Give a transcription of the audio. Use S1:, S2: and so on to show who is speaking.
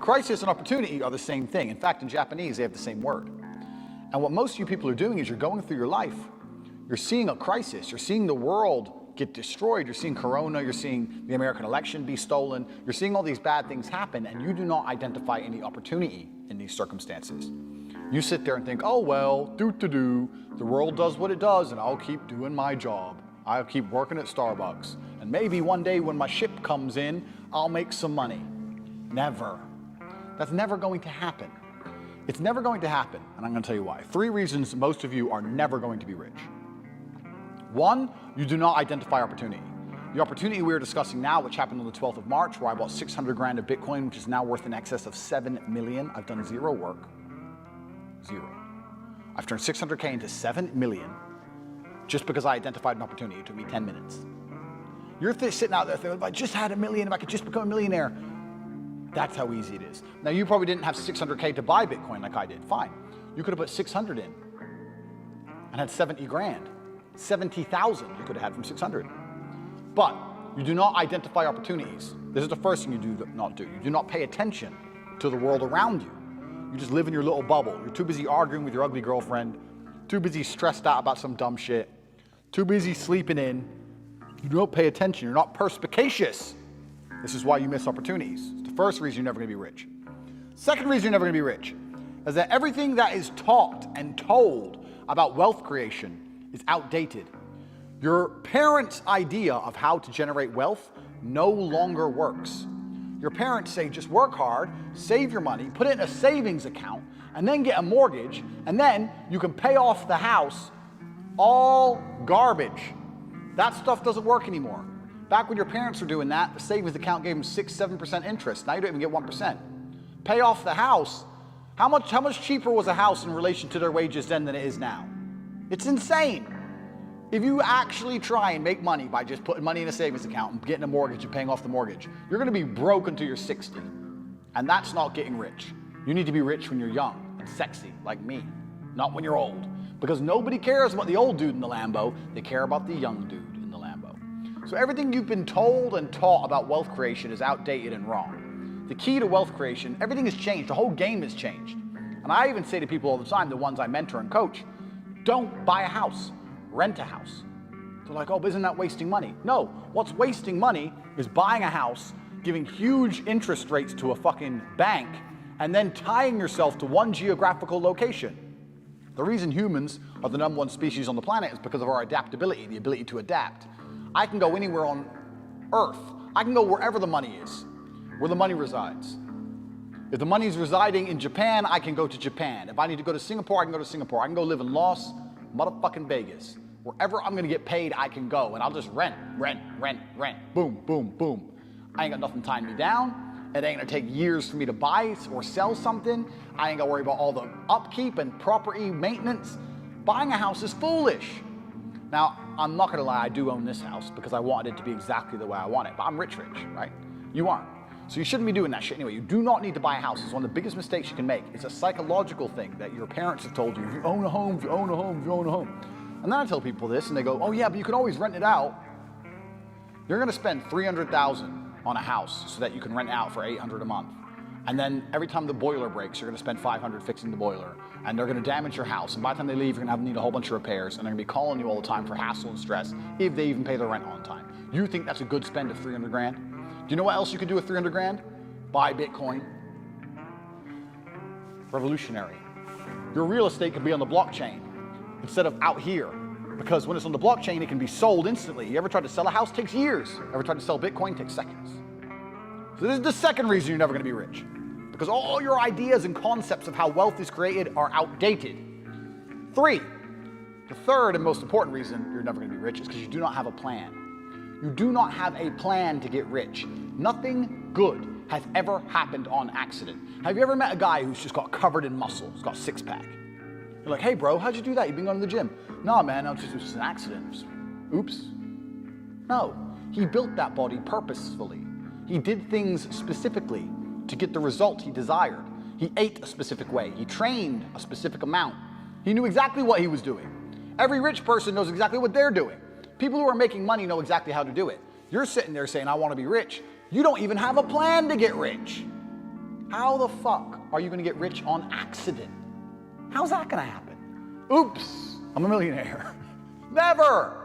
S1: Crisis and opportunity are the same thing. In fact, in Japanese, they have the same word. And what most of you people are doing is you're going through your life. You're seeing a crisis. You're seeing the world get destroyed. You're seeing Corona. You're seeing the American election be stolen. You're seeing all these bad things happen, and you do not identify any opportunity in these circumstances. You sit there and think, oh, well, the world does what it does, and I'll keep doing my job. I'll keep working at Starbucks. And maybe one day when my ship comes in, I'll make some money. Never. That's never going to happen. It's never going to happen, and I'm going to tell you why. 3 reasons most of you are never going to be rich. 1, you do not identify opportunity. The opportunity we're discussing now, which happened on the 12th of March, where I bought 600 grand of Bitcoin, which is now worth in excess of 7 million. I've done 0 work. 0. I've turned 600K into 7 million just because I identified an opportunity. It took me 10 minutes. You're sitting out there thinking, if I just had $1 million, if I could just become a millionaire. That's how easy it is. Now, you probably didn't have 600K to buy Bitcoin like I did. Fine. You could have put 600 in and had 70 grand. 70,000 you could have had from 600. But you do not identify opportunities. This is the first thing you do not do. You do not pay attention to the world around you. You just live in your little bubble. You're too busy arguing with your ugly girlfriend, too busy stressed out about some dumb shit, too busy sleeping in. You don't pay attention. You're not perspicacious. This is why you miss opportunities. It's the first reason you're never going to be rich. Second reason you're never going to be rich is that everything that is taught and told about wealth creation is outdated. Your parents' idea of how to generate wealth no longer works. Your parents say just work hard, save your money, put it in a savings account, and then get a mortgage, and then you can pay off the house. All garbage. That stuff doesn't work anymore. Back when your parents were doing that, the savings account gave them 6-7% interest. Now you don't even get 1%. Pay off the house. How much cheaper was a house in relation to their wages then than it is now? It's insane. If you actually try and make money by just putting money in a savings account and getting a mortgage and paying off the mortgage, you're going to be broke until you're 60. And that's not getting rich. You need to be rich when you're young and sexy, like me, not when you're old. Because nobody cares about the old dude in the Lambo. They care about the young dude in the Lambo. So everything you've been told and taught about wealth creation is outdated and wrong. The key to wealth creation, everything has changed. The whole game has changed. And I even say to people all the time, the ones I mentor and coach, don't buy a house. Rent a house. They're like, oh, but isn't that wasting money? No, what's wasting money is buying a house, giving huge interest rates to a fucking bank, and then tying yourself to one geographical location. The reason humans are the #1 species on the planet is because of our adaptability, the ability to adapt. I can go anywhere on Earth. I can go wherever the money is, where the money resides. If the money's residing in Japan, I can go to Japan. If I need to go to Singapore, I can go to Singapore. I can go live in Las motherfucking Vegas. Wherever I'm gonna get paid, I can go, and I'll just rent. Boom, boom, boom. I ain't got nothing tying me down. It ain't gonna take years for me to buy or sell something. I ain't gotta worry about all the upkeep and property maintenance. Buying a house is foolish. Now, I'm not gonna lie, I do own this house because I wanted it to be exactly the way I want it, but I'm rich, right? You aren't. So you shouldn't be doing that shit anyway. You do not need to buy a house. It's one of the biggest mistakes you can make. It's a psychological thing that your parents have told you. If you own a home, if you own a home, if you own a home. And then I tell people this and they go, oh yeah, but you can always rent it out. You're gonna spend $300,000 on a house so that you can rent it out for $800 a month. And then every time the boiler breaks, you're gonna spend $500 fixing the boiler. And they're gonna damage your house. And by the time they leave, you're gonna need a whole bunch of repairs. And they're gonna be calling you all the time for hassle and stress if they even pay their rent on time. You think that's a good spend of 300 grand? Do you know what else you could do with 300 grand? Buy Bitcoin. Revolutionary. Your real estate could be on the blockchain instead of out here. Because when it's on the blockchain, it can be sold instantly. You ever tried to sell a house? It takes years. Ever tried to sell Bitcoin? It takes seconds. So this is the second reason you're never gonna be rich. Because all your ideas and concepts of how wealth is created are outdated. 3, the third and most important reason you're never gonna be rich is because you do not have a plan. You do not have a plan to get rich. Nothing good has ever happened on accident. Have you ever met a guy who's just got covered in muscle, he's got a 6-pack? You're like, hey bro, how'd you do that? You've been going to the gym. No man, it was just an accident. Oops. No, he built that body purposefully. He did things specifically to get the result he desired. He ate a specific way. He trained a specific amount. He knew exactly what he was doing. Every rich person knows exactly what they're doing. People who are making money know exactly how to do it. You're sitting there saying, I want to be rich. You don't even have a plan to get rich. How the fuck are you going to get rich on accident? How's that going to happen? Oops, I'm a millionaire. Never.